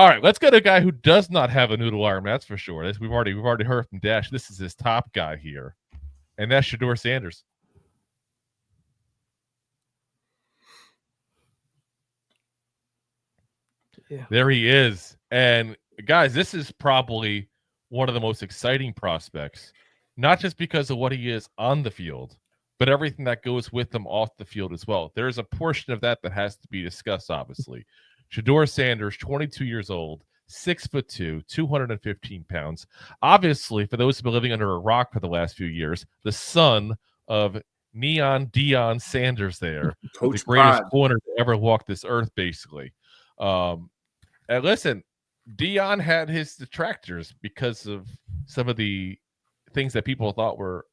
All right, let's get a guy who does not have a noodle arm. That's for sure. We've already heard from Dash. This is his top guy here, and that's Shedeur Sanders. Yeah. There he is. And guys, this is probably one of the most exciting prospects, not just because of what he is on the field, but everything that goes with him off the field as well. There's a portion of that has to be discussed, obviously. Shedeur Sanders, 22 years old, 6'2", 215 pounds. Obviously, for those who've been living under a rock for the last few years, the son of Neon Deion Sanders there, Coach the greatest Pride. corner to ever walk this earth, basically. And listen, Deion had his detractors because of some of the things that people thought were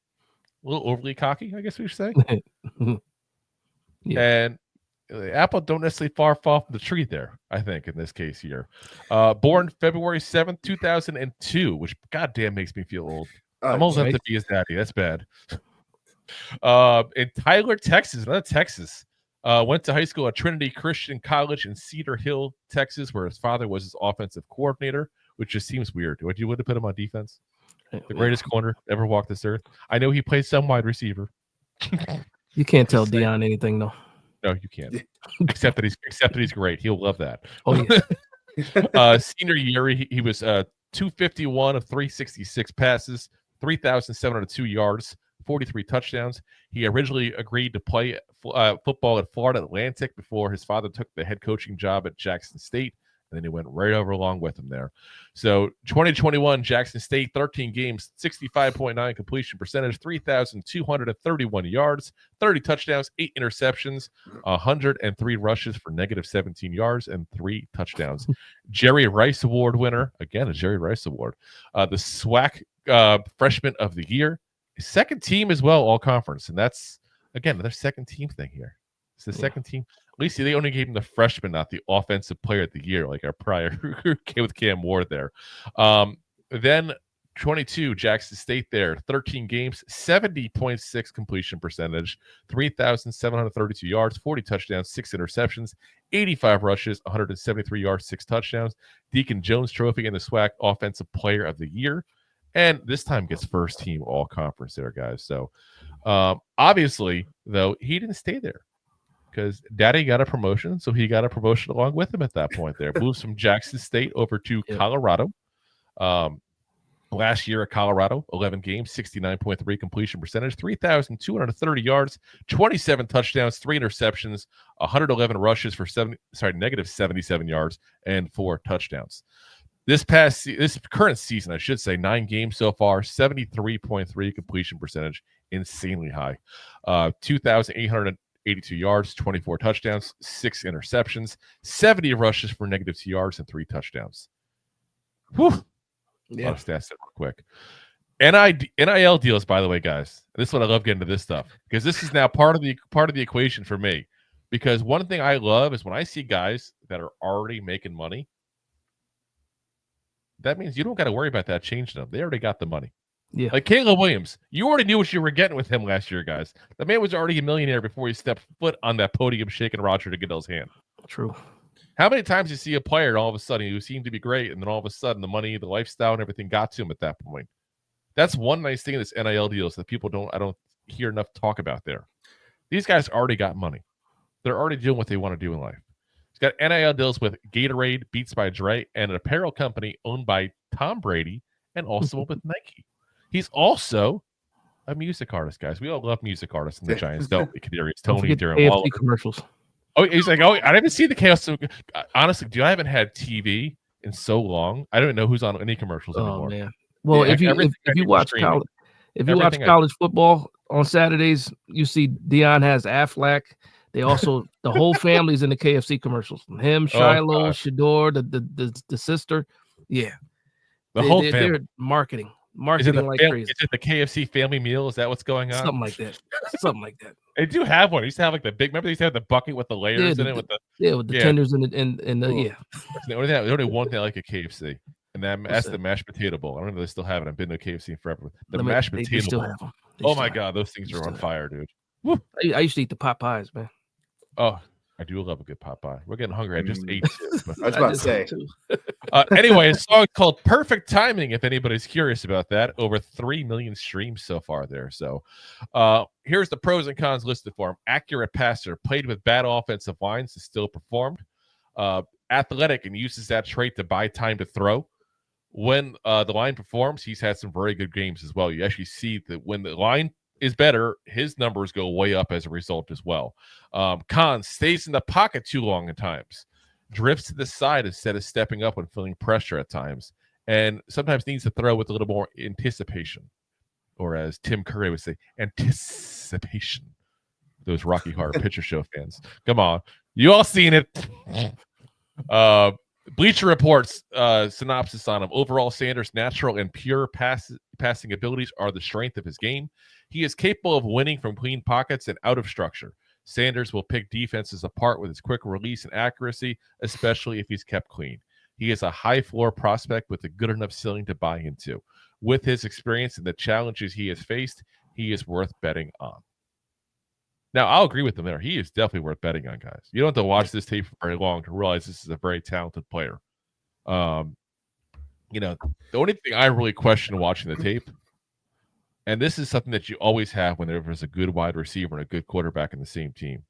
a little overly cocky, I guess we should say. Yeah. And the apple don't necessarily fall from the tree there, I think, in this case here. Born February 7th, 2002, which goddamn makes me feel old. I'm old enough to be his daddy. That's bad. In Tyler, Texas, another Texas. Went to high school at Trinity Christian College in Cedar Hill, Texas, where his father was his offensive coordinator, which just seems weird. Would you have put him on defense? The greatest corner ever walked this earth. I know he plays some wide receiver. You can't tell Deion anything, though. No, you can't. except that he's great. He'll love that. Oh yeah. Senior year, he was 251 of 366 passes, 3,702 yards, 43 touchdowns. He originally agreed to play football at Florida Atlantic before his father took the head coaching job at Jackson State, and then he went right over along with him there. So 2021, Jackson State, 13 games, 65.9 completion percentage, 3,231 yards, 30 touchdowns, 8 interceptions, 103 rushes for negative 17 yards, and 3 touchdowns. Jerry Rice Award winner, again, a Jerry Rice Award. The SWAC Freshman of the Year. Second team as well, all conference. And that's, again, another second team thing here. It's the second team. At least they only gave him the freshman, not the offensive player of the year, like our prior with Cam Ward there. Then 22, Jackson State there, 13 games, 70.6 completion percentage, 3,732 yards, 40 touchdowns, 6 interceptions, 85 rushes, 173 yards, 6 touchdowns. Deacon Jones Trophy and the SWAC Offensive Player of the Year. And this time gets first team all conference there, guys. So obviously, though, he didn't stay there because Daddy got a promotion. So he got a promotion along with him at that point there. Moves from Jackson State over to Colorado. Last year at Colorado, 11 games, 69.3 completion percentage, 3,230 yards, 27 touchdowns, 3 interceptions, 111 rushes for negative 77 yards, and 4 touchdowns. This current season, I should say, 9 games so far, 73.3 completion percentage, insanely high. 2,882 yards, 24 touchdowns, 6 interceptions, 70 rushes for negative 2 yards, and 3 touchdowns. Whew. Yeah. A lot of stats real quick. NIL deals, by the way, guys. This is what I love getting to this stuff because this is now part of the equation for me. Because one thing I love is when I see guys that are already making money. That means you don't got to worry about that changing them. They already got the money. Yeah. Like Caleb Williams, you already knew what you were getting with him last year, guys. The man was already a millionaire before he stepped foot on that podium shaking Roger to get his hand. True. How many times you see a player all of a sudden who seemed to be great, and then all of a sudden the money, the lifestyle, and everything got to him at that point? That's one nice thing in this NIL deals that I don't hear enough talk about there. These guys already got money. They're already doing what they want to do in life. He's got NIL deals with Gatorade, Beats by Dre, and an apparel company owned by Tom Brady and also with Nike. He's also a music artist, guys. We all love music artists in the Giants, don't we? Kadarius Toney, Darren Waller. Commercials. Oh, he's like, I didn't see the chaos. So, honestly, dude, I haven't had TV in so long. I don't know who's on any commercials anymore. Oh man. Well, if you watch college football on Saturdays, you see Deion has Aflac. They also the whole family's in the KFC commercials. Him, Shiloh, Shedeur, the sister. Yeah. The whole family. They're marketing like crazy. Is it the KFC family meal? Is that what's going on? Something like that. They do have one. They used to have like the big. Remember they used to have the bucket with the layers in it with the tenders and the The only one thing I like at KFC, and that's the mashed potato bowl. I don't know if they still have it. I've been to KFC forever. Mashed potato bowl. Oh my god, those things are on fire, dude. I used to eat the pot pies, man. Oh, I do love a good pot pie. We're getting hungry. I just ate two. But I was about to say. Anyway, a song called Perfect Timing, if anybody's curious about that. Over 3 million streams so far there. So here's the pros and cons listed for him. Accurate passer, played with bad offensive lines and still performed. Athletic and uses that trait to buy time to throw. When the line performs, he's had some very good games as well. You actually see that when the line is better, his numbers go way up as a result as well. Cons, stays in the pocket too long at times. Drifts to the side instead of stepping up when feeling pressure at times. And sometimes needs to throw with a little more anticipation. Or as Tim Curry would say, anticipation. Those Rocky Horror Picture Show fans. Come on. You all seen it. Bleacher Report's synopsis on him. Overall, Sanders' natural and pure passing abilities are the strength of his game. He is capable of winning from clean pockets and out of structure. Sanders will pick defenses apart with his quick release and accuracy, especially if he's kept clean. He is a high floor prospect with a good enough ceiling to buy into. With his experience and the challenges he has faced, he is worth betting on. Now, I'll agree with him there. He is definitely worth betting on, guys. You don't have to watch this tape for very long to realize this is a very talented player. The only thing I really question watching the tape, and this is something that you always have when there's a good wide receiver and a good quarterback in the same team,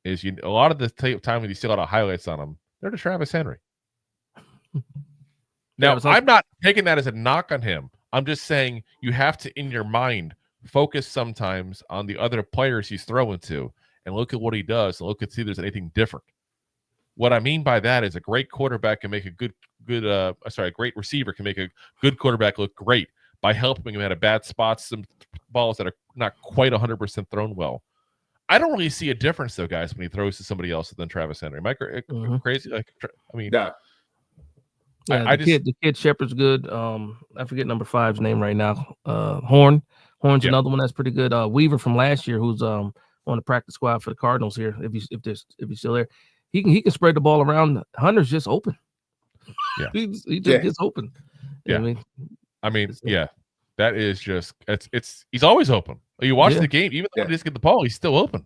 is a lot of the time when you see a lot of highlights on them, they're to Travis Henry. Now, I'm not taking that as a knock on him. I'm just saying you have to, in your mind, focus sometimes on the other players he's throwing to and look at what he does and look and see if there's anything different. What I mean by that is a great quarterback can make a great receiver can make a good quarterback look great by helping him at a bad spots, some balls that are not quite 100% thrown well. I don't really see a difference, though, guys, when he throws to somebody else than Travis Henry. Am I crazy? The kid Shepard's good. I forget number 5's name right now. Horn's another one that's pretty good. Weaver from last year, who's on the practice squad for the Cardinals here. If he's still there, he can spread the ball around. Hunter's just open. Yeah, he just gets open. Yeah, that is just he's always open. You watch the game, even though he doesn't get the ball, he's still open.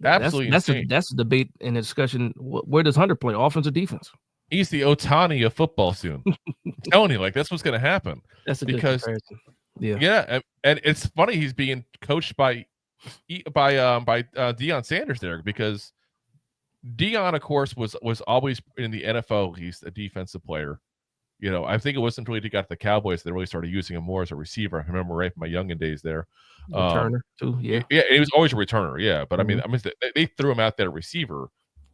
Absolutely, that's the debate and the discussion. Where does Hunter play, offense or defense? He's the Ohtani of football soon. I'm telling you, that's what's going to happen. That's good comparison. Yeah, and it's funny he's being coached by Deion Sanders there, because Deion, of course, was always in the NFL. He's a defensive player. I think it wasn't until he got to the Cowboys that they really started using him more as a receiver. I remember right from my youngin' days there. Returner too, yeah. Yeah, he was always a returner, yeah. But I mean, they threw him out there receiver,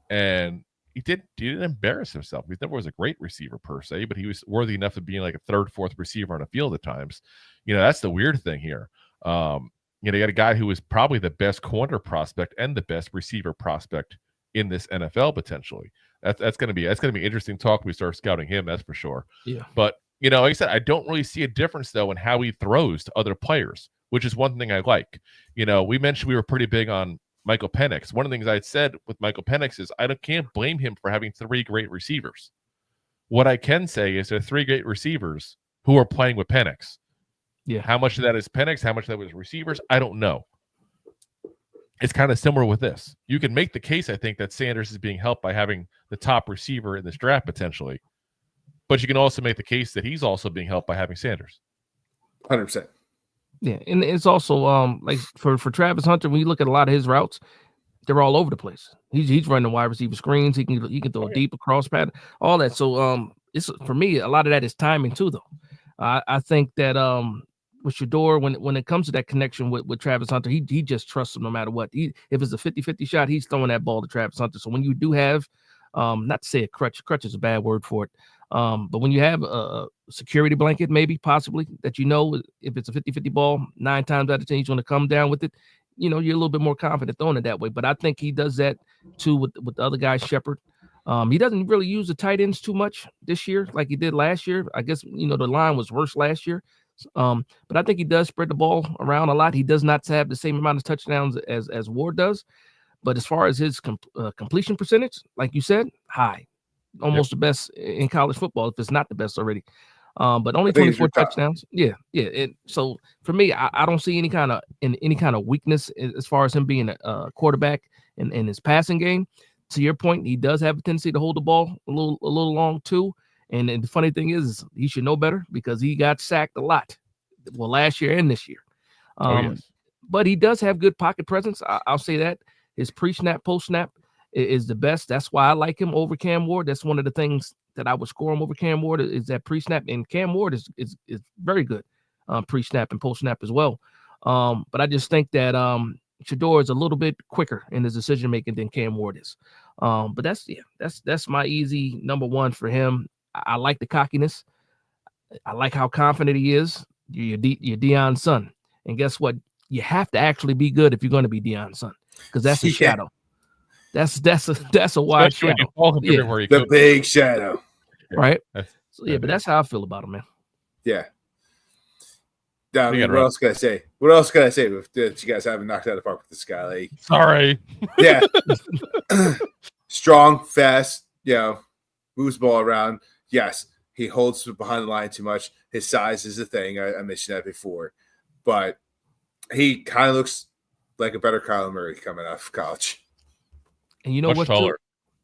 and he didn't embarrass himself. He never was a great receiver per se, but he was worthy enough of being like a third, fourth receiver on the field at times. That's the weird thing here. You got a guy who is probably the best corner prospect and the best receiver prospect in this NFL potentially. That's gonna be interesting talk when we start scouting him, that's for sure. Yeah. But like I said, I don't really see a difference though in how he throws to other players, which is one thing I like. We mentioned we were pretty big on Michael Penix. One of the things I said with Michael Penix is I can't blame him for having 3 great receivers. What I can say is there are 3 great receivers who are playing with Penix. Yeah. How much of that is Penix? How much of that was receivers? I don't know. It's kind of similar with this. You can make the case, I think, that Sanders is being helped by having the top receiver in this draft potentially. But you can also make the case that he's also being helped by having Sanders. 100%. Yeah, and it's also like for Travis Hunter, when you look at a lot of his routes, they're all over the place. He's running wide receiver screens. He can throw a deep across pattern, all that. So it's, for me, a lot of that is timing too, though. I think that with Shedeur, when it comes to that connection with Travis Hunter, he just trusts him no matter what. If it's a 50-50 shot, he's throwing that ball to Travis Hunter. So when you do have, not to say a crutch is a bad word for it, but when you have a security blanket, maybe possibly, that if it's a 50-50 ball, 9 times out of 10 he's going to come down with it, you're a little bit more confident throwing it that way. But I think he does that too with the other guy, Shepard. He doesn't really use the tight ends too much this year like he did last year. I guess the line was worse last year. But I think he does spread the ball around a lot. He does not have the same amount of touchdowns as Ward does. But as far as his completion percentage, like you said, high. Almost the best in college football, if it's not the best already. But only 24 touchdowns. Yeah. So for me, I don't see any kind of weakness as far as him being a quarterback in his passing game. To your point, he does have a tendency to hold the ball a little long too. And the funny thing is he should know better because he got sacked a lot. Well, last year and this year. Yes. But he does have good pocket presence. I'll say that. His pre-snap, post-snap is the best. That's why I like him over Cam Ward. That's one of the things that I would score him over Cam Ward is that pre-snap. And Cam Ward is very good pre-snap and post-snap as well. But I just think that Shedeur is a little bit quicker in his decision-making than Cam Ward is. But that's my easy number one for him. I like the cockiness. I like how confident he is. You're Deion's son. And guess what? You have to actually be good if you're going to be Deion's son, because that's a shadow. That's a wide shadow. The big shadow. Right? So, but that's how I feel about him, man. Yeah. I mean, what else can I say? What else can I say that you guys haven't knocked out of the park with this guy? Like, sorry. Yeah. Strong, fast, moves the ball around. Yes, he holds behind the line too much. His size is a thing. I mentioned that before. But he kind of looks like a better Kyler Murray coming out of college. And you know what, too?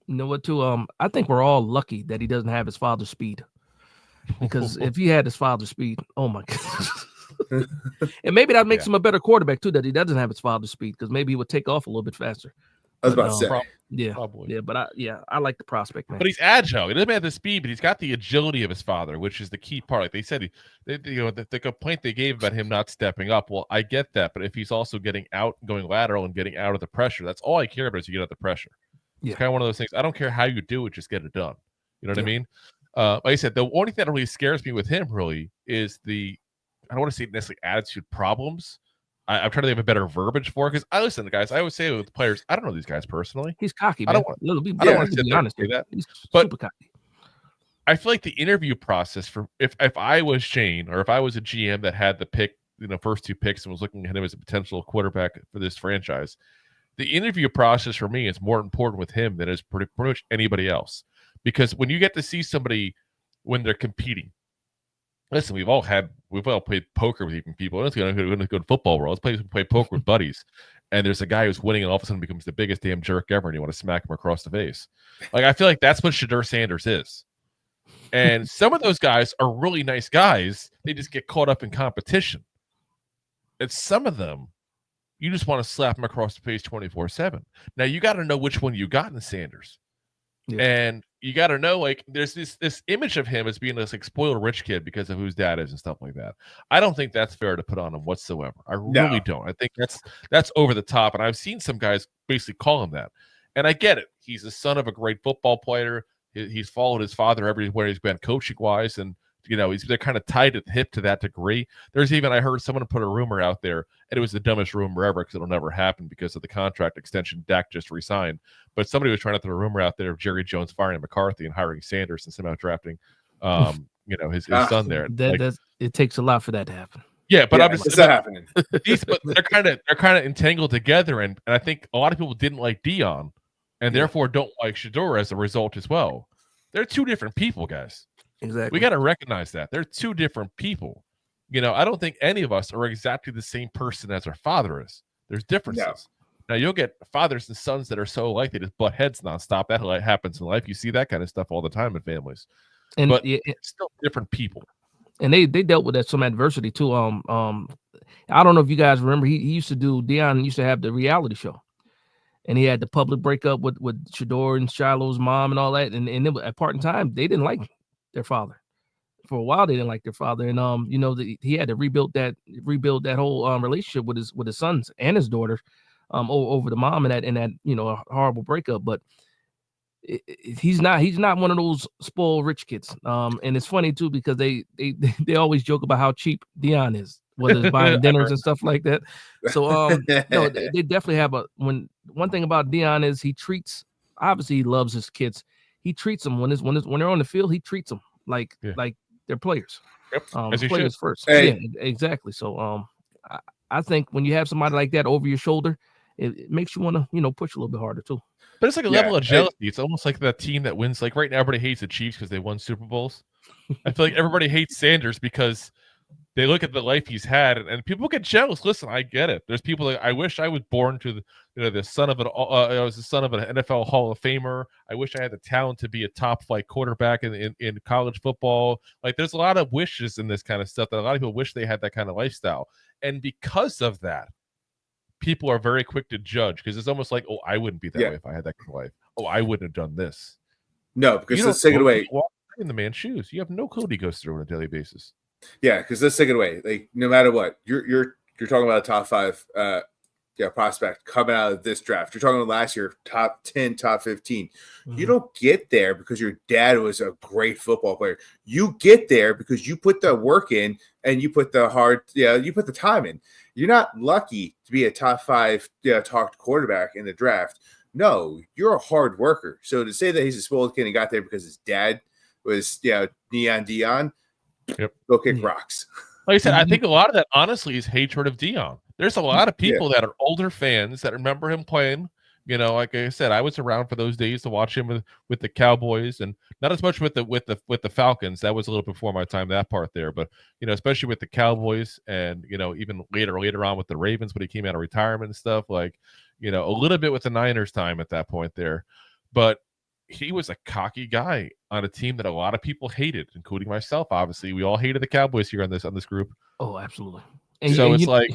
You know what, too? I think we're all lucky that he doesn't have his father's speed. Because if he had his father's speed, oh my God. And maybe that makes him a better quarterback, too, that he doesn't have his father's speed, because maybe he would take off a little bit faster. I was about to say. Probably. Yeah, but I like the prospect, man. But he's agile. He doesn't have the speed, but he's got the agility of his father, which is the key part. Like they said, the complaint they gave about him not stepping up. Well, I get that, but if he's also getting out, going lateral, and getting out of the pressure, that's all I care about is you get out of the pressure. It's kind of one of those things. I don't care how you do it, just get it done. You know what I mean? Like I said, the only thing that really scares me with him really is I don't want to say necessarily attitude problems. I'm trying to have a better verbiage for it, because I listen to guys. I always say with players, I don't know these guys personally. He's cocky, man. I don't want to be honest with that. He's super cocky. I feel like the interview process for if I was Shane, or if I was a GM that had the pick, first two picks, and was looking at him as a potential quarterback for this franchise, the interview process for me is more important with him than is pretty much anybody else. Because when you get to see somebody when they're competing, listen, we've all played poker with even people. It's going to go to football world. Let's play poker with buddies. And there's a guy who's winning and all of a sudden becomes the biggest damn jerk ever, and you want to smack him across the face. Like, I feel like that's what Shedeur Sanders is. And some of those guys are really nice guys. They just get caught up in competition. And some of them, you just want to slap them across the face 24/7. Now, you got to know which one you got in Sanders. Yeah. And you got to know, like, there's this image of him as being this like spoiled rich kid because of whose dad is and stuff like that. I don't think that's fair to put on him whatsoever. I really don't. I think that's over the top. And I've seen some guys basically call him that. And I get it. He's the son of a great football player. He's followed his father everywhere he's been coaching wise. And, they're kind of tied at the hip to that degree. There's even, I heard someone put a rumor out there, and it was the dumbest rumor ever because it'll never happen because of the contract extension Dak just resigned. But somebody was trying to throw a rumor out there of Jerry Jones firing McCarthy and hiring Sanders and somehow drafting, his son there. It takes a lot for that to happen. Yeah, but I'm just it's not happening. But they're kind of entangled together, and I think a lot of people didn't like Deion, and therefore don't like Shedeur as a result as well. They're two different people, guys. Exactly. We got to recognize that. They're two different people. I don't think any of us are exactly the same person as our father is. There's differences. No. Now, you'll get fathers and sons that are so alike they just butt heads nonstop. That happens in life. You see that kind of stuff all the time in families. But it's still different people. And they dealt with some adversity too. I don't know if you guys remember. Deion used to have the reality show. And he had the public breakup with Shedeur and Shiloh's mom and all that. And at part in time, they didn't like their father. For a while, they didn't like their father. And he had to rebuild that whole relationship with his sons and his daughter over the mom and that horrible breakup. But he's not one of those spoiled rich kids. And it's funny too because they always joke about how cheap Deion is, whether it's buying dinners and stuff like that. So they definitely have one thing about Deion is he loves his kids. He treats them when they're on the field, he treats them like they're players. Yep. As players should. First. Hey. Yeah, exactly. So I think when you have somebody like that over your shoulder, it makes you want to push a little bit harder too. But it's like a level of jealousy. It's almost like that team that wins. Like right now, everybody hates the Chiefs because they won Super Bowls. I feel like everybody hates Sanders because they look at the life he's had, and people get jealous. Listen, I get it. There's people that I wish I was born to the son of I was the son of an NFL Hall of Famer. I wish I had the talent to be a top flight quarterback in college football. Like, there's a lot of wishes in this kind of stuff that a lot of people wish they had that kind of lifestyle. And because of that, people are very quick to judge, because it's almost like, oh, I wouldn't be that way if I had that kind of life. Oh, I wouldn't have done this. No, because let's take it away. Walk in the man's shoes. You have no clue what he goes through on a daily basis. Yeah, because let's take it away. Like, no matter what, you're talking about a top 5 prospect coming out of this draft. You're talking about last year, top 10, top 15. Mm-hmm. You don't get there because your dad was a great football player. You get there because you put the work in and you put you put the time in. You're not lucky to be a top 5 talked quarterback in the draft. No, you're a hard worker. So to say that he's a spoiled kid and got there because his dad was Deion, go kick rocks. Like I said, I think a lot of that honestly is hatred of Deion. There's a lot of people that are older fans that remember him playing. Like I said, I was around for those days to watch him with the Cowboys, and not as much with the Falcons. That was a little before my time, that part there. But especially with the Cowboys, and even later on with the Ravens when he came out of retirement and stuff. Like, a little bit with the Niners time at that point there. But he was a cocky guy on a team that a lot of people hated, including myself. Obviously, we all hated the Cowboys here on this group. Oh, absolutely. So it's like,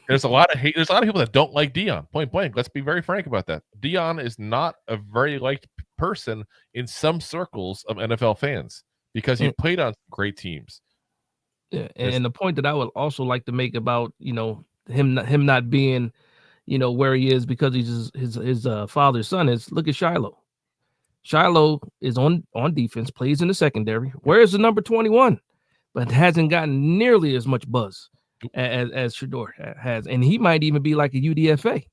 there's a lot of hate. There's a lot of people that don't like Deion. Point blank. Let's be very frank about that. Deion is not a very liked person in some circles of NFL fans because he played on great teams. Yeah, and the point that I would also like to make about him not being where he is because he's his father's son is, look at Shiloh. Shiloh is on defense, plays in the secondary. Where's the number 21? But hasn't gotten nearly as much buzz as Shedeur has, and he might even be like a UDFA.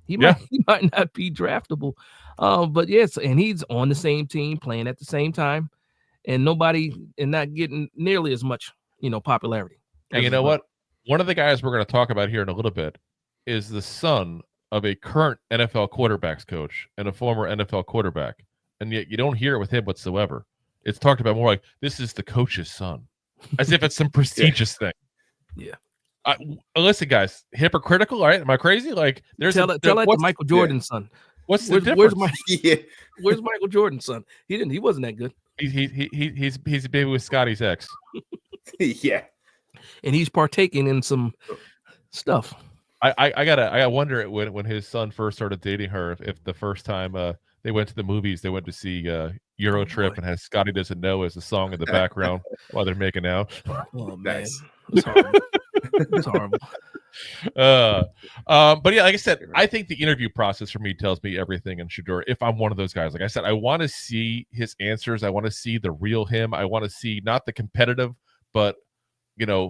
He might not be draftable, but yes, and he's on the same team, playing at the same time, and not getting nearly as much popularity. And you know what? One of the guys we're going to talk about here in a little bit is the son of a current NFL quarterbacks coach and a former NFL quarterback, and yet you don't hear it with him whatsoever. It's talked about more like this is the coach's son, as if it's some prestigious thing. Yeah. Listen, guys, hypocritical, right? Am I crazy? Like, there's tell that Michael Jordan's son. What's the difference? Where's Michael Jordan's son? He wasn't that good. He's a baby with Scotty's ex. Yeah, and he's partaking in some stuff. I wonder when his son first started dating her, if the first time they went to the movies, they went to see Euro Trip and has Scotty Doesn't Know as a song in the background while they're making out. Oh man, that's horrible. It's horrible. But yeah, like I said, I think the interview process for me tells me everything in Shedeur. If I'm one of those guys, like I said, I want to see his answers. I want to see the real him. I want to see not the competitive, but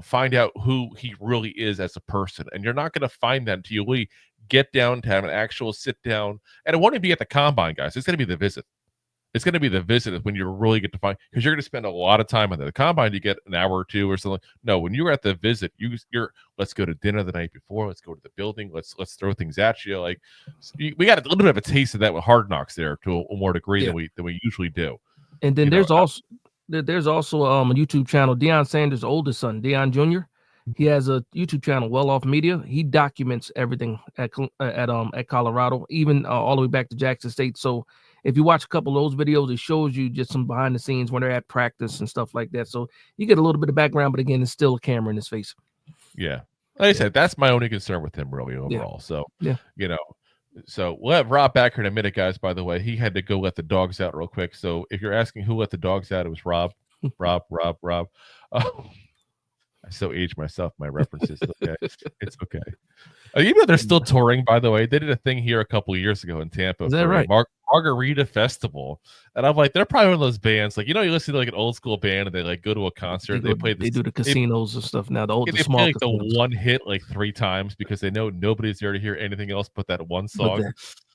find out who he really is as a person. And you're not going to find that until you really get down to have an actual sit down. And it won't even be at the combine, guys. It's going to be the visit. It's going to be the visit when you really get to find, because you're going to spend a lot of time on the combine. You get an hour or two or something. No, when you're at the visit, you're let's go to dinner the night before. Let's go to the building. Let's throw things at you. Like, we got a little bit of a taste of that with Hard Knocks there to a more degree than we usually do. And then there's also a YouTube channel, Deion Sanders' oldest son, Deion Jr. He has a YouTube channel, Well Off Media. He documents everything at Colorado, even all the way back to Jackson State. So if you watch a couple of those videos, it shows you just some behind the scenes when they're at practice and stuff like that. So you get a little bit of background, but again, it's still a camera in his face. Yeah. Like I said, that's my only concern with him really overall. So, so we'll have Rob back here in a minute, guys. By the way, he had to go let the dogs out real quick. So if you're asking who let the dogs out, it was Rob. Rob. I so aged myself, my references. Okay. It's okay. Even though they're still touring, by the way, they did a thing here a couple of years ago in Tampa. Is that right? Margarita Festival. And I'm like, they're probably one of those bands. Like, you listen to like an old school band and they like go to a concert. They do the casinos and stuff now. The small play like the one hit like 3 times because they know nobody's there to hear anything else but that one song.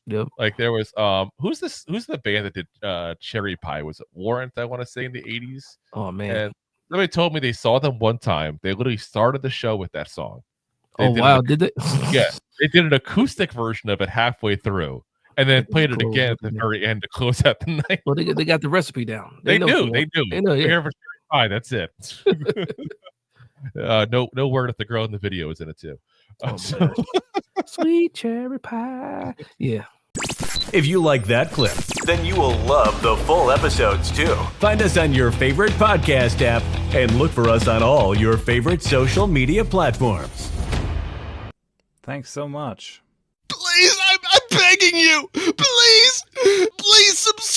Yep. Like there was who's the band that did Cherry Pie? Was it Warrant, I want to say, in the 80s? Oh man. And somebody told me they saw them one time. They literally started the show with that song. Did they? Yeah, they did an acoustic version of it halfway through, and then played it again at the very end to close out the night. Well, they got the recipe down. They do. They know. Yeah. Here for Cherry Pie, that's it. No word if the girl in the video is in it too. Sweet cherry pie. Yeah. If you like that clip, then you will love the full episodes too. Find us on your favorite podcast app and look for us on all your favorite social media platforms. Thanks so much. Please, I'm begging you. Please subscribe.